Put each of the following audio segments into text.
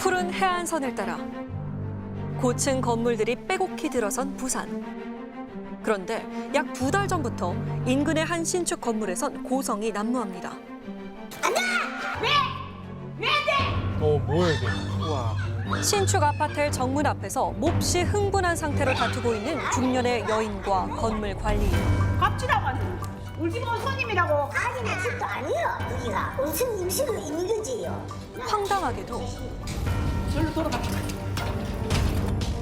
푸른 해안선을 따라 고층 건물들이 빼곡히 들어선 부산. 그런데 약 2달 전부터 인근의 한 신축 건물에선 고성이 난무합니다. 뭐야 이게? 우와. 신축 아파트의 정문 앞에서 몹시 흥분한 상태로 다투고 있는 중년의 여인과 건물 관리인. 갑질하고 왔는데 우리 집 온 손님이라고. 아니 나 집도 아니에요. 여기가 엄청 임시로 있는 거지요. 황당하게도 절로 돌아가.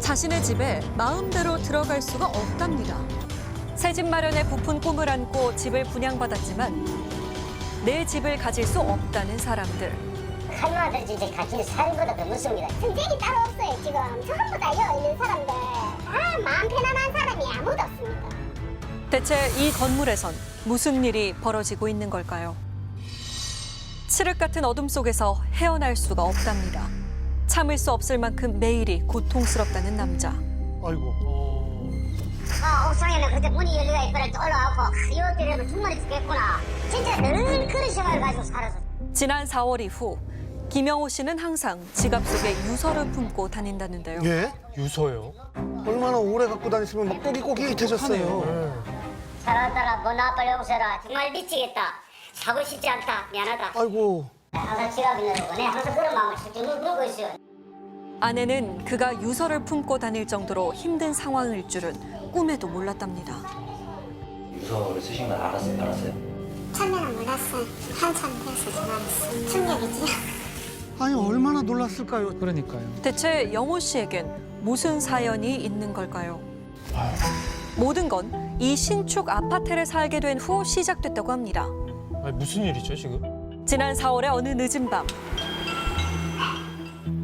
자신의 집에 마음대로 들어갈 수가 없답니다. 새 집 마련에 부푼 꿈을 안고 집을 분양받았지만 내 집을 가질 수 없다는 사람들. 할머니들 이제 같이 살인보다 더 무섭니다. 선택이 따로 없어요. 지금 전부 다 여기 있는 사람들. 마음 편안한 사람이 아무도 없습니다. 대체 이 건물에선 무슨 일이 벌어지고 있는 걸까요? 칠흑 같은 어둠 속에서 헤어날 수가 없답니다. 참을 수 없을 만큼 매일이 고통스럽다는 남자. 아이고. 옥상에는 그때 문이 열리가 있거나 또 올라가고 이거 때문에 정말 죽겠구나. 진짜 늘 그런 생활을 가지고 살아서. 지난 4월 이후 김영호 씨는 항상 지갑 속에 유서를 품고 다닌다는데요. 예? 유서요? 얼마나 오래 갖고 다니시면 막 꼬깃꼬깃해졌어요. 살았다라 뭐나 빨리 오세라. 정말 미치겠다. 사고 싶지 않다. 미안하다. 아이고. 항상 지갑이 늘고 내 항상 그런 마음을 실제 물고 있어요. 아내는 그가 유서를 품고 다닐 정도로 힘든 상황일 줄은 꿈에도 몰랐답니다. 유서를 쓰신 걸 알았어요? 처음에는 몰랐어요. 한참 돼서 좀 알았어요. 충격이지. 아니 얼마나 놀랐을까요? 그러니까요. 대체 영호 씨에겐 무슨 사연이 있는 걸까요? 모든 건 이 신축 아파트를 살게 된 후 시작됐다고 합니다. 아니, 무슨 일이죠 지금? 지난 4월의 어느 늦은 밤,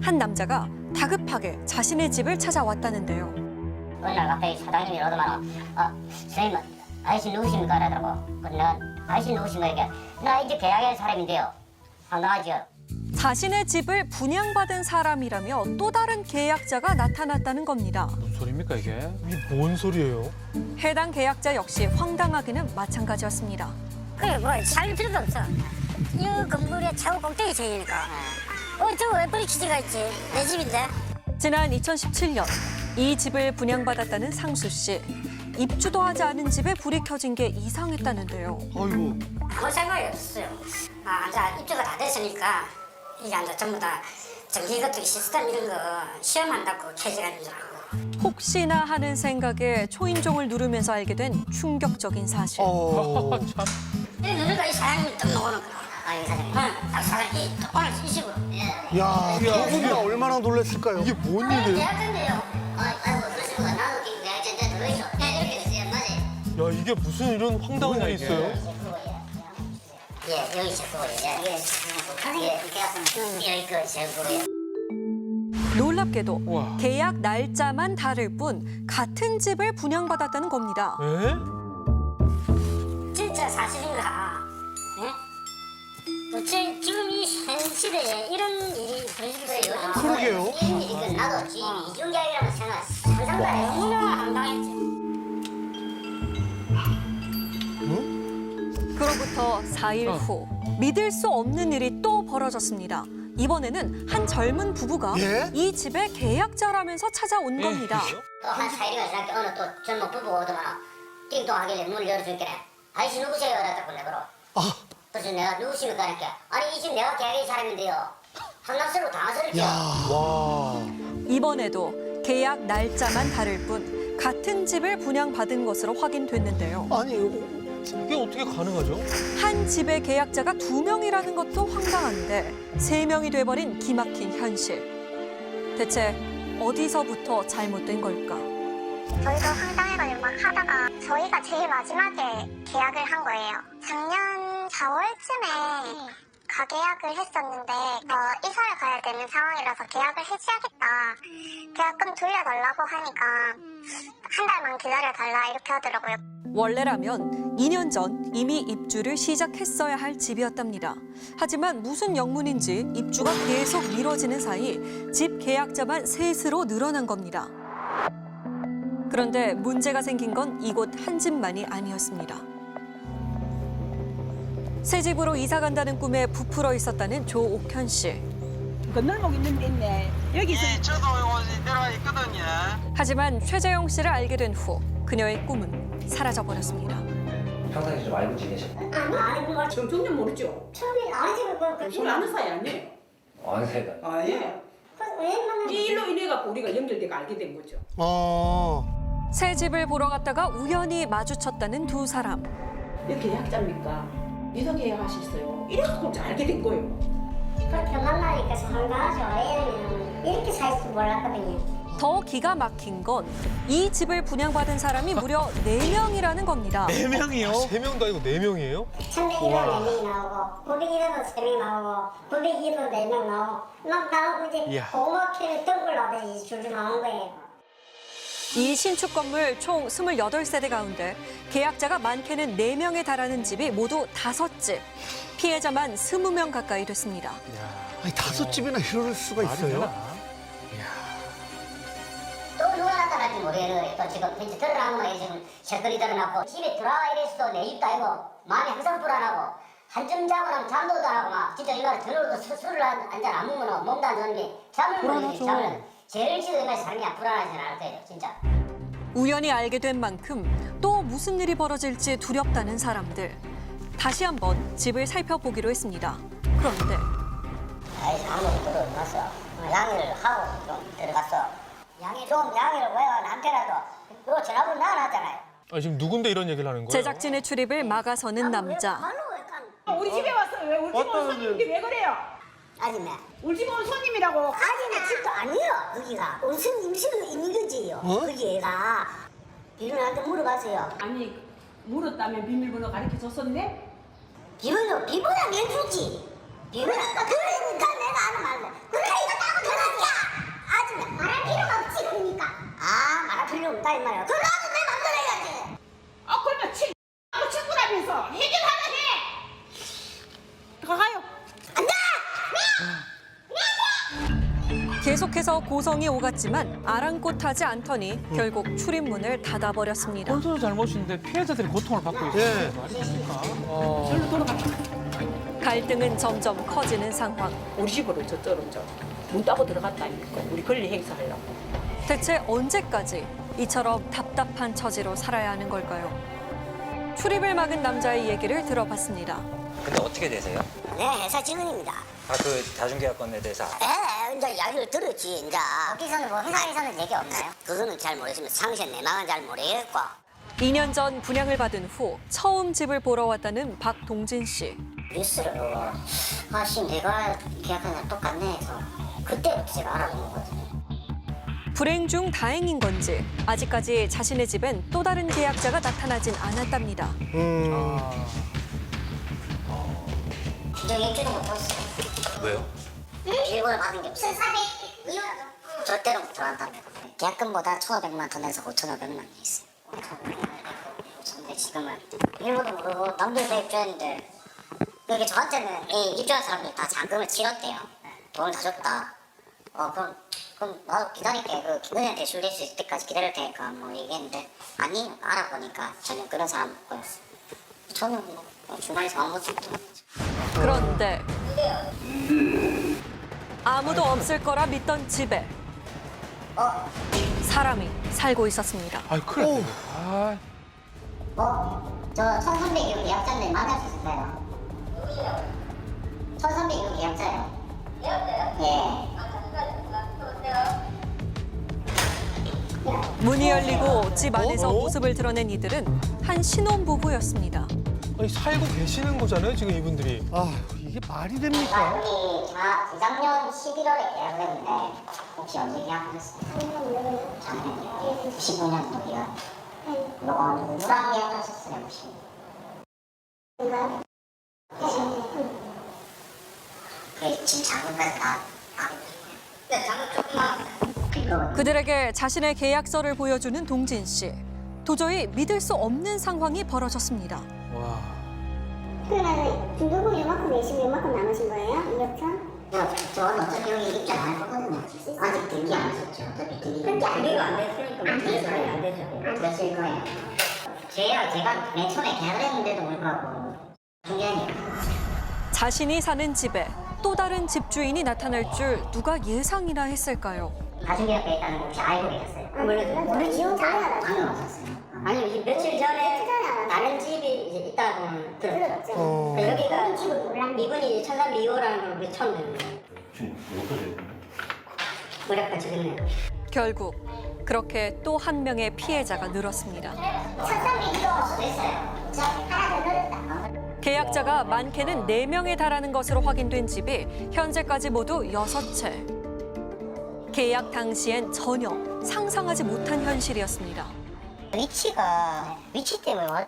한 남자가 다급하게 자신의 집을 찾아왔다는데요. 어느 날 갑자기 사장님이 오더만 선생님 아저씨 누구십니까? 이러더라고. 내가 아저씨 누구신가? 이렇게 나 이제 계약한 사람인데요. 황당하죠? 자신의 집을 분양받은 사람이라며 또 다른 계약자가 나타났다는 겁니다. 무슨 소리입니까 이게? 이게 뭔 소리예요? 해당 계약자 역시 황당하기는 마찬가지였습니다. 그래 살 필요도 없어. 이 건물의 최고 꼭대기 층이니까. 저거 왜 뿌리치지가 있지? 내 집인데. 지난 2017년 이 집을 분양받았다는 상수 씨. 입주도 하지 않은 집에 불이 켜진 게 이상했다는데요. 아이고. 아무 생각이 없었어요. 이제 입주가 다 됐으니까 이게 이제 전부 다 전기 같은 시스템 이런 거 시험한다고 켜져가는 줄 알고. 혹시나 하는 생각에 초인종을 누르면서 알게 된 충격적인 사실. 참. 이래 누르니까 이 사장님이 딱 나오는 거야. 이 사장님. 딱 사장님이 오늘 이 식으로. 야, 그분이 얼마나 놀랐을까요? 이게 뭔 일이에요? 계약자인데요. 아이고 그러시는 거야. 나도 계약자인데 들어있어. 이렇게 됐어요. 맞아요. 야 이게 무슨 이런 황당한 일이 있어요? 예, 여기 제 거예요. 여기 제 거예요. 놀랍게도 우와. 계약 날짜만 다를 뿐 같은 집을 분양받았다는 겁니다. 에? 진짜 사실인가? 예? 지금 이 현 시대에 이런 일이 벌어지겠어요? 그러게요. 이건 나도 지금 이중계약이라고 생각 상상도 안 해요. 너무나 황당했지. 그로부터 4일 후 믿을 수 없는 일이 또 벌어졌습니다. 이번에는 한 젊은 부부가 예? 이 집의 계약자라면서 찾아온 겁니다. 또 한 4일이가 지났게 어느 또 젊은 부부가 오더만 띵동하길래 문을 열어줄게. 아저씨 누구세요? 이랬다고 내가. 그래서 내가 누구십니까? 이렇게. 아니 이 집 내가 계약한 사람인데요. 황당스럽고 당황스럽죠. 와. 이번에도 계약 날짜만 다를 뿐 같은 집을 분양받은 것으로 확인됐는데요. 아니 이게 어떻게 가능하죠? 한 집의 계약자가 2명이라는 것도 황당한데 3명이 돼버린 기막힌 현실. 대체 어디서부터 잘못된 걸까? 저희도 황당해가지고 막 하다가 저희가 제일 마지막에 계약을 한 거예요. 작년 4월쯤에 가계약을 했었는데 이사를 가야 되는 상황이라서 계약을 해지하겠다. 계약금 돌려달라고 하니까 한 달만 기다려달라 이렇게 하더라고요. 원래라면 2년 전 이미 입주를 시작했어야 할 집이었답니다. 하지만 무슨 영문인지 입주가 계속 미뤄지는 사이 집 계약자만 셋으로 늘어난 겁니다. 그런데 문제가 생긴 건 이곳 한 집만이 아니었습니다. 새 집으로 이사 간다는 꿈에 부풀어 있었다는 조옥현 씨. 건널목 있는 데 있네. 여기서 예, 저도 여기 내려와 있거든요. 하지만 최재영 씨를 알게 된 후 그녀의 꿈은 사라져버렸습니다. 평상시 좀 알고 지내셨나요? 지금 정년 모르죠? 처음에 안 해주고 그 우리 아는 사이 아니에요? 어느 사이가? 아 예. 이 일로 인해 갖고 우리가 연결되고 알게 된 거죠. 새 집을 보러 갔다가 우연히 마주쳤다는 두 사람. 이렇게 계약자입니까? 이사 계약하셨어요. 이래갖고 알게 된 거예요. 그렇게 만나니까 상당하죠. 이렇게 살 줄 몰랐거든요. 더 기가 막힌 건 이 집을 분양받은 사람이 무려 4명이라는 겁니다. 4명이요? 3명도 아니고 4명이에요? 1101호 4명이 나오고 901호도 3명 나오고 902호도 4명 나오고 막 나오고 이제 이야. 고마키를 덩굴 나오듯이 줄줄 나온 거예요. 이 신축 건물 총 28세대 가운데 계약자가 많게는 4명에 달하는 집이 모두 5집. 피해자만 20명 가까이 됐습니다. 아니, 5집이나 이럴 수가 있어요? 또 누가 나타날지 모르겠어요. 또 지금 벤치 들어나는 거예요. 지금 셔틀이 들어놨고 집에 들어와 이래서도 내 입도 아니고 마음이 항상 불안하고 한점 자고 나면 잠도 안 하고 막 진짜 이날 저녁도 술을 한잔 안 먹으면 몸도 안 좋은데 잠을 못 자지. 잠을 제일 지금의 삶이 불안하지는 않을 거예요. 진짜. 우연히 알게 된 만큼 또 무슨 일이 벌어질지 두렵다는 사람들. 다시 한번 집을 살펴보기로 했습니다. 그런데 아이 아무도 들어갔어. 양해를 하고 좀 들어갔어. 양해를 왜요? 남편라도 그거 전화번호 나눠놨잖아요. 지금 누군데 이런 얘기를 하는 거예요? 제작진의 출입을 막아서는 남자. 우리 집에 왔어요. 왜 우리 집 온 손님인데 왜 그래요? 아줌마. 우리 집 온 손님이라고. 아줌마 집도 아니에요. 거기가 온천 임시로 있는 거지요. 거기가 비밀한테 물어봤어요. 아니 물었다면 비밀번호 가르쳐 줬었네? 비밀보다 내주지. 그러니까 내가 아는 말로. 그래 이거 따고 전화야. 아줌마 말할 필요가 없지 그러니까. 말할 필요 없다 이 말이야. 그럼 나도 내 맘대로 해야지. 그러면 친구라면서 해결하면 해. 가요. 계속해서 고성이 오갔지만 아랑곳하지 않더니 결국 출입문을 닫아버렸습니다. 혼선의 잘못인데 피해자들이 고통을 받고 있어요. 말이 됩니까? 절로 돌아가. 갈등은 점점 커지는 상황. 우리 집으로 저쪽으로 문 따고 들어갔다니까. 우리 권리 행사하려고. 대체 언제까지 이처럼 답답한 처지로 살아야 하는 걸까요? 출입을 막은 남자의 얘기를 들어봤습니다. 근데 어떻게 되세요? 네 회사 직원입니다. 그 다중계약건에 대해서 이제 이야기를 들었지 이제. 거기서는 뭐 회사에서는 얘기 없나요? 그거는 잘 모르겠습니다. 상세 내막은 잘 모르겠고. 2년 전 분양을 받은 후 처음 집을 보러 왔다는 박동진 씨. 뉴스를 보고 아씨 내가 계약한 날 똑같네 해서 그때부터 제가 알아본 거거든요. 불행 중 다행인 건지 아직까지 자신의 집엔 또 다른 계약자가 나타나진 않았답니다. 저 일주도 못했어요. 왜요? 일본을 받은 게 없어요. 절대로 들어간답니다. 계약금보다 1,500만 더 내서 5,500만 있어요. 근데 지금은 일본도 모르고 남들도 입주했는데 그게 저한테는 이 입주한 사람들 다 잔금을 치렀대요. 돈을 다 줬다. 그럼 나도 기다릴게. 너희한테 줄 낼 수 있을 때까지 기다릴 테니까 뭐 얘기했는데 아니 알아보니까 전혀 그런 사람 보였어요. 저는 뭐 중간에서 아무것도 못했죠. 그런데 아무도 없을 거라 믿던 집에 사람이 살고 있었습니다. 큰일 났네. 저 1300이고 계약자인데 만날 수 있을까요? 누구시요? 1300이고 계약자요. 계약자요? 예. 문이 열리고 집 안에서 모습을 드러낸 이들은 한 신혼부부였습니다. 살고 계시는 거잖아요, 지금 이분들이. 이게 말이 됩니까? 여기 작년 11월에 계약을 했는데 혹시 언제 계약하셨어요? 작년이요. 15년도 계약. 누구랑 계약하셨어요, 혹시? 그 지금 작년까지 다 네, 작년 조금만. 그들에게 자신의 계약서를 보여주는 동진 씨. 도저히 믿을 수 없는 상황이 벌어졌습니다. 와. 그러면 중도금 이만큼 내시고 이만큼 남으신 거예요? 2억? 저는 어차피 여기 입장 안 했거든요. 아직 등기 안 하셨죠? 어차피 등기 안 됐으니까 안 되죠. 됐을 거예요. 제가 맨 처음에 계약을 했는데도 불구하고 중요한 게 자신이 사는 집에 또 다른 집주인이 나타날 줄 누가 예상이나 했을까요? 가정계약에 있다는 거 혹시 알고 계셨어요? 모르지. 방금 왔었어요. 아니 이제 며칠 전에 다른 집이 이제 있다고 들었죠. 여기가 이분이 천산 미호라는 걸 우리 처음 듣는 거예요. 지금 뭐랄까 적었네요. 결국 그렇게 또 한 명의 피해자가 늘었습니다. 계약자가 많게는 4명에 달하는 것으로 확인된 집이 현재까지 모두 6채. 계약 당시엔 전혀 상상하지 못한 현실이었습니다. 위치 때문에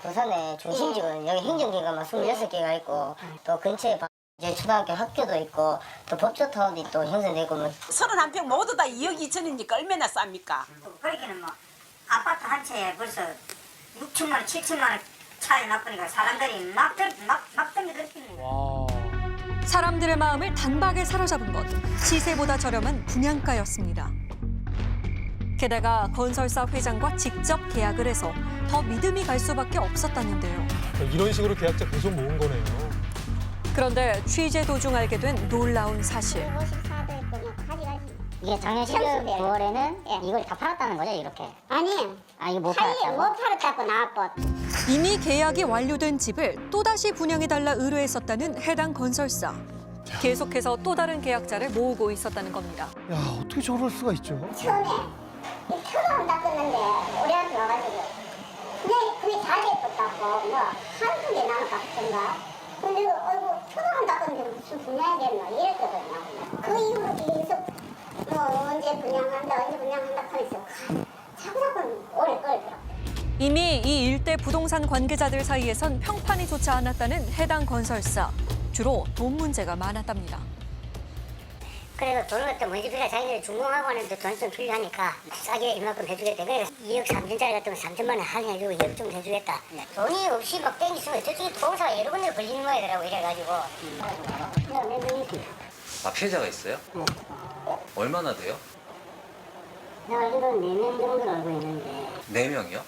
부산의 중심지거든요. 여기 행정기관만 26개가 있고 또 근처에 이제 초등학교 학교도 있고 또 법조타운이 또 형성되고 뭐 31평 모두 다 2억 2천이니까 얼마나 쌉니까? 그렇게는 뭐 아파트 한 채에 벌써 6천만 원, 7천만 원 차이 나쁘니까 사람들이 막 들키는 와. 사람들의 마음을 단박에 사로잡은 건 시세보다 저렴한 분양가였습니다. 게다가 건설사 회장과 직접 계약을 해서 더 믿음이 갈 수밖에 없었다는데요. 이런 식으로 계약자 계속 모은 거네요. 그런데 취재 도중 알게 된 놀라운 사실. 이게 작년 12월 9월에는 이걸 다 팔았다는 거죠 이렇게? 아니, 이거 못 팔았다고? 못 팔았다고 나왔고. 이미 계약이 완료된 집을 또다시 분양해달라 의뢰했었다는 해당 건설사. 계속해서 또 다른 계약자를 모으고 있었다는 겁니다. 야, 어떻게 저럴 수가 있죠? 처음에 이 표도 안 닦았는데 우리한테 와가지고 그게 다 됐었다고 뭐 한두 개 남았다 하던가. 근데 어이구 표도 안 닦았는데 무슨 분양이겠노 이랬거든요. 그 이후로 계속 뭐 언제 분양한다 하면서 자꾸 오래 끌더라고요. 이미 이 일대 부동산 관계자들 사이에선 평판이 좋지 않았다는 해당 건설사. 주로 돈 문제가 많았답니다. 그래서 돈을 갖다 먼지비가 자기네들 준공하고 하는데 돈이 좀 필요하니까 싸게 이만큼 해주겠다. 그래서 2억 3천짜리 같으면 3천만 원 할인해주고 2억 좀 해주겠다. 돈이 없이 막 땡기시면 저쪽에 보험사가 여러 군데 걸리는 거더라고 이래가지고. 피해자가 있어요? 얼마나 돼요? 내가 알기로는 4명 정도로 알고 있는데. 4명이요?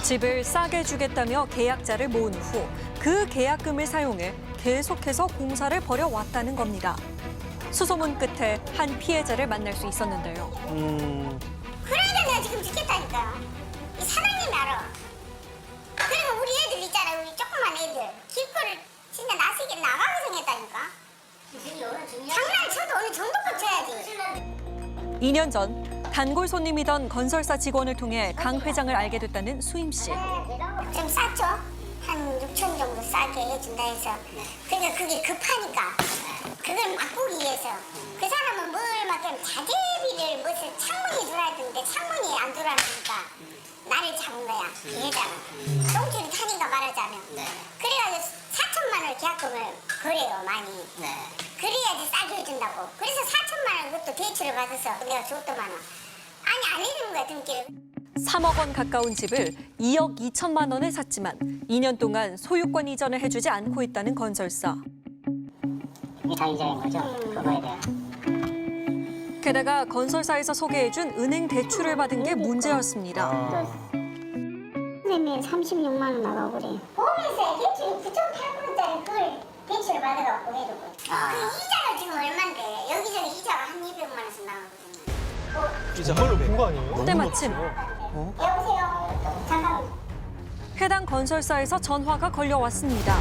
집을 싸게 주겠다며 계약자를 모은 후 그 계약금을 사용해 계속해서 공사를 벌여왔다는 겁니다. 수소문 끝에 한 피해자를 만날 수 있었는데요. 그러니까 내가 지금 죽겠다니까. 이 사장님이 알아. 그리고 우리 애들 있잖아. 우리 조그만 애들. 길거를 진짜 나서게 나가고 생겼다니까. 장난을 쳐도 어느 정도껏 쳐야지. 2년 전 단골 손님이던 건설사 직원을 통해 강 회장을 알게 됐다는 수임 씨. 좀 쌌죠? 한 6천 정도 싸게 해준다 해서. 그러니까 그게 급하니까. 그걸 바꾸기 위해서. 그 사람은 뭘 맡으면 자재비를 무슨 창문이 들어왔는데 창문이 안 들어왔으니까 나를 잡은 거야. 그 여자는. 똥줄이 타니까 말하자면. 그래가지고 4천만 원 계약금을 거래요 많이. 그래야지 싸게 해준다고. 그래서 4천만 원 그것도 대출을 받아서 내가 줬더만 아니 안 해주는 거야 등기를. 3억 원 가까운 집을 2억 2천만 원에 샀지만 2년 동안 소유권 이전을 해주지 않고 있다는 건설사. 이게 다 이자인 거죠? 그거에 대한. 게다가 건설사에서 소개해준 은행 대출을 받은 게 문제였습니다. 선생님이 36만 원 나가고 그래. 보험회사에 대출이 9.8%짜리 그걸 대출을 받아갖고 해주고. 그 이자가 지금 얼만데 여기저기 이자가 한 200만 원씩 나가거든요. 정말 높은 거 아니에요? 때마침 여보세요? 잠깐. 해당 건설사에서 전화가 걸려왔습니다.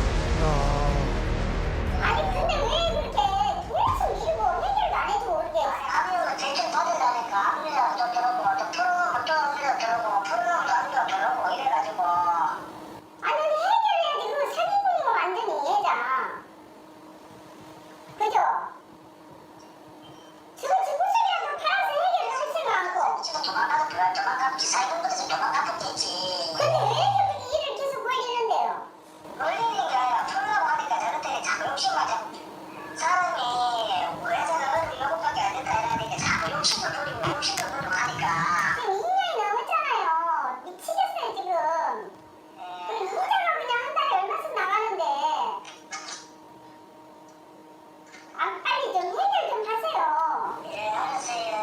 아니 근데 왜 그렇게 계속 밀고 해결도 안 해주고 그렇게. 아무래도 대출 받으라니까 아무래도 또 들어오고 또 풀어놓으면 또 우리도 들어오고 풀어놓으면 또 우리도 들어오고 이래가지고. 아니 해결해야지. 그거 사기꾼이고 완전히 얘잖아. 그죠? 지금 집구석이라도 팔아서 해결을 하지도 않고. 지금 도망가면 기사이분부터 좀 도망가겠지. 근데 왜 저렇게 일을 계속 벌리는데요? 걸리는 게 아니라 풀으라고 하니까 저런데 자꾸 욕심만 자꾸. 사람이 회사가 요것밖에 안 된다 이러니까 자꾸 욕심도 부리고 하니까. 지금 2년이 넘었잖아요. 미치겠어요 지금. 그리고 이자가 그냥 한 달에 얼마씩 나가는데. 아 빨리 좀 해결 좀 하세요. 예, 알았어요.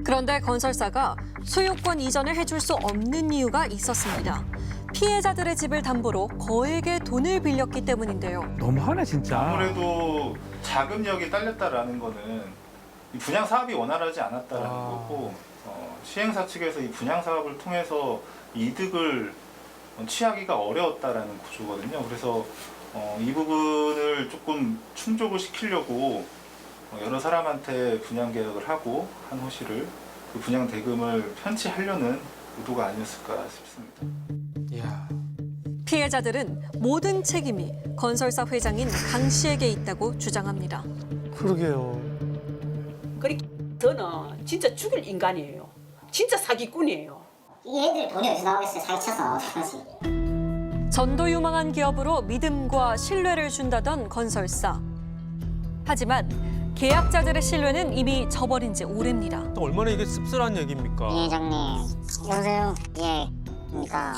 그런데 건설사가 소유권 이전을 해줄 수 없는 이유가 있었습니다. 피해자들의 집을 담보로 거액의 돈을 빌렸기 때문인데요. 너무하네 진짜. 아무래도 자금력이 딸렸다라는 거는 이 분양 사업이 원활하지 않았다라는 아. 거고 시행사 측에서 이 분양 사업을 통해서 이득을 취하기가 어려웠다라는 구조거든요. 그래서 이 부분을 조금 충족을 시키려고 여러 사람한테 분양 계약을 하고 한 호실을 그 분양 대금을 편취하려는 의도가 아니었을까 싶습니다. 이야. 피해자들은 모든 책임이 건설사 회장인 강 씨에게 있다고 주장합니다. 그러게요. 그렇게 저는 진짜 죽일 인간이에요. 진짜 사기꾼이에요. 이 애들 돈이 어디서 나오겠어요? 사기쳐서 사실. 전도유망한 기업으로 믿음과 신뢰를 준다던 건설사. 하지만 계약자들의 신뢰는 이미 저버린 지 오래입니다. 얼마나 이게 씁쓸한 얘기입니까? 예, 회장님. 여보세요? 예. 그러니까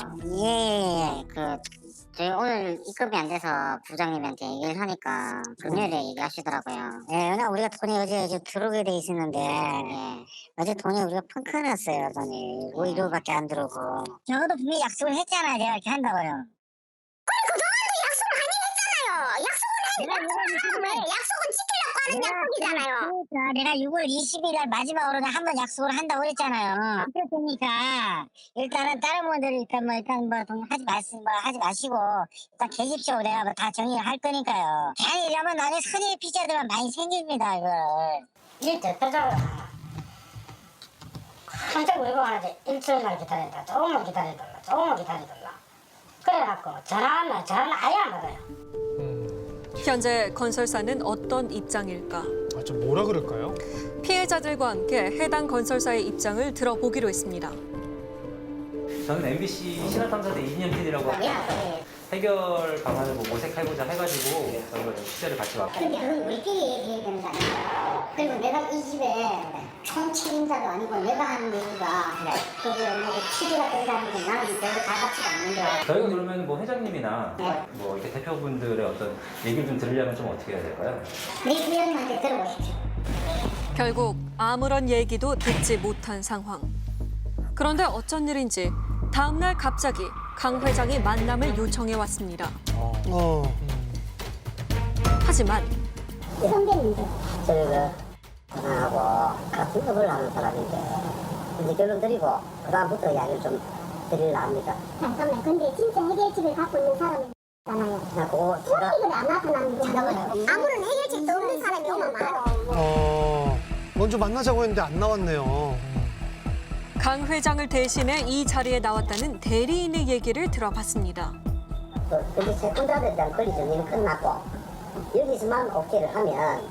저희 오늘 입금이 안 돼서 부장님한테 얘기를 하니까 금요일에 얘기하시더라고요. 예, 왜냐 우리가 돈이 어제 들어오게 돼 있었는데 어제 돈이 우리가 펑크 났어요, 돈이. 5일밖에 안 들어오고. 적어도 분명히 약속을 했잖아요, 내가 이렇게 한다고요. 약속은 지키려고 하는 약속이잖아요. 그러니까 내가 6월 20일 날 마지막으로 한번 약속을 한다고 그랬잖아요. 그랬으니까 일단은 다른 분들 하지 마시고 일단 계십시오. 내가 다 정리를 할 거니까요. 그냥 이러면 나중에 선의 피자들만 많이 생깁니다. 이걸. 일 됐다고 깜짝 놀고 하는데 일주일만 기다린다. 조금만 기다리달라. 그래갖고 전화하면 전화는 아예 안 받아요. 현재 건설사는 어떤 입장일까? 좀 뭐라 그럴까요? 피해자들과 함께 해당 건설사의 입장을 들어보기로 했습니다. 저는 MBC 신화탐사대 이진영 PD라고 해결 방안을 모색해보자 해가지고 저희가 취재를 같이 왔고. 근데 그건 우리끼리 얘기해야 되는 거 아니야. 그리고 내가 이 집에 총 책임자도 아니고 내가 하는 얘기가 그게 뭐 취지가 된다는 게 나는 별로 다 같지가 않는데. 저희가 그러면 뭐 회장님이나 뭐 이렇게 대표분들의 어떤 얘기를 좀 들으려면 좀 어떻게 해야 될까요? 네 부장님한테 들어보십시오. 결국 아무런 얘기도 듣지 못한 상황. 그런데 어쩐 일인지 다음 날 갑자기 강 회장이 만남을 요청해 왔습니다. 하지만 선배님들 저희가 하고 같은 업을 하는 사람인데 이제 결론 드리고 그다음부터 이야기를 좀 드리려 합니다. 잠깐만, 근데 진짜 해결책을 갖고 있는 사람이 있잖아요. 그거 제가 이걸 안 나타났는데 아무런 해결책도 없는 사람이 오면 많아. 먼저 만나자고 했는데 안 나왔네요. 강 회장을 대신해 이 자리에 나왔다는 대리인의 얘기를 들어봤습니다. 여기 채권자들에 대한 권리 정리는 끝났고 여기서만 오케이를 하면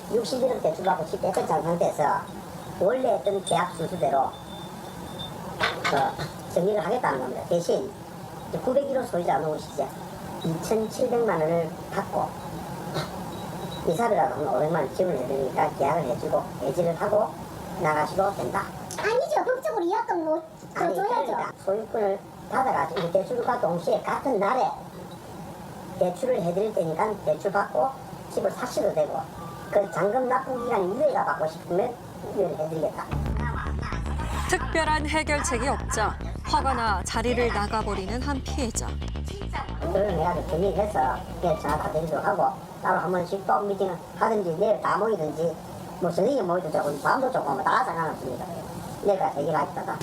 61억 대출받고 10대 끝장 상태에서 원래 했던 계약 순서대로 정리를 하겠다는 겁니다. 대신 901호 소유자 놓으시죠. 2,700만 원을 받고 이사비라도 한 500만 원 지원을 해드리니까 계약을 해주고 해지를 하고 나가시도 된다. 아니죠, 법적으로 이약금 뭐 아니, 줘야죠. 소유권을 받아가지고 대출과 동시에 같은 날에 대출을 해드릴 테니까 대출 받고 집을 사셔도 되고 그 잔금 납부 기간 유예가 받고 싶으면 유예를 해드리겠다. 특별한 해결책이 없자 화가 나 자리를 나가버리는 한 피해자. 그걸 내가 정리해서 전화 다 드리도록 하고 따로 한 번씩 또 미팅을 하든지 내일 다 모이든지 뭐 저녁에 모이도 조금 밤도 조금 다 상관없습니다. 내가 얘기하겠다.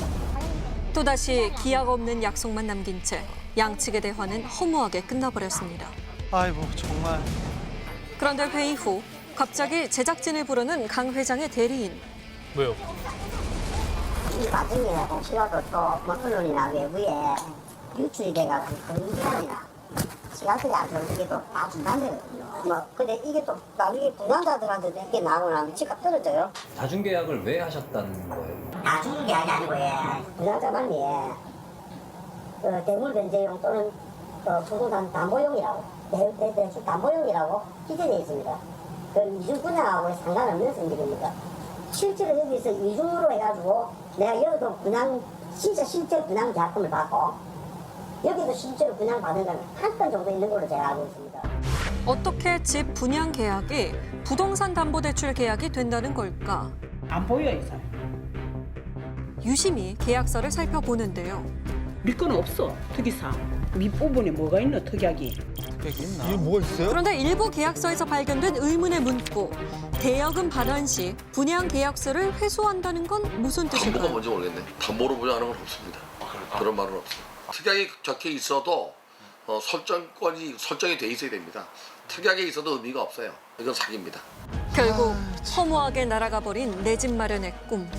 또다시 기약 없는 약속만 남긴 채 양측의 대화는 허무하게 끝나버렸습니다. 아이고 정말. 그런데 회의 후 갑자기 제작진을 부르는 강 회장의 대리인. 왜요? 이 나중에 혹시라도 또뭐 언론이나 외부에 유출이 돼가지고 그런 기간이나 시간들이 안 좋은 게 또 다 중단되거든요. 뭐 근데 이게 또 나중에 부담자들한테 이렇게 나오고 나면 집값 떨어져요. 다중 계약을 왜 하셨다는 거예요? 나중에 아니고 부담자만이 대물 변제용 또는 부동산 담보용이라고 대출 담보용이라고 기재되어 있습니다. 그 이중 분양하고 상관없는 성질입니다. 실제로 여기서 이중으로 해가지고 내가 여기도 분양 실제 분양 계약금을 받고 여기도 실제로 분양 받은 건 한 건 정도 있는 걸로 제가 알고 있습니다. 어떻게 집 분양 계약이 부동산 담보대출 계약이 된다는 걸까? 안 보여 이 사람. 유심히 계약서를 살펴보는데요. 밀거는 없어. 특이사항. 밑부분에 뭐가 있노 특약이. 특약이 있나? 이게 뭐가 있어요? 그런데 일부 계약서에서 발견된 의문의 문구. 대여금 반환 시 분양 계약서를 회수한다는 건 무슨 담보가 뜻일까요? 뭔지 모르겠네. 담보로 분양하는 건 없습니다. 그런 말은 없어요. 특약이 적혀 있어도 설정권이 설정이 돼 있어야 됩니다. 특약에 있어도 의미가 없어요. 이건 사기입니다. 결국 허무하게 날아가 버린 내 집 마련의 꿈.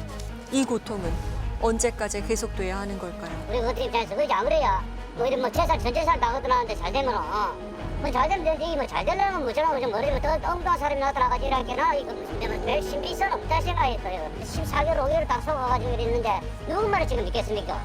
이 고통은 언제까지 계속돼야 하는 걸까요? 우리 그들 입장에서 그지 아무래야 뭐 이런 뭐 재산 전재산 다 얻어나는데 잘 되면은 뭐 잘 되면 되지 뭐 잘 되려면 뭐저런 좀 머리를 더 엉뚱한 사람이 나타나가지고 이렇게나 이거 무슨 되면 별 신비성 없다 생각했어요. 14개월 5개월 딱 속아가지고 이랬는데 누구 말을 지금 믿겠습니까?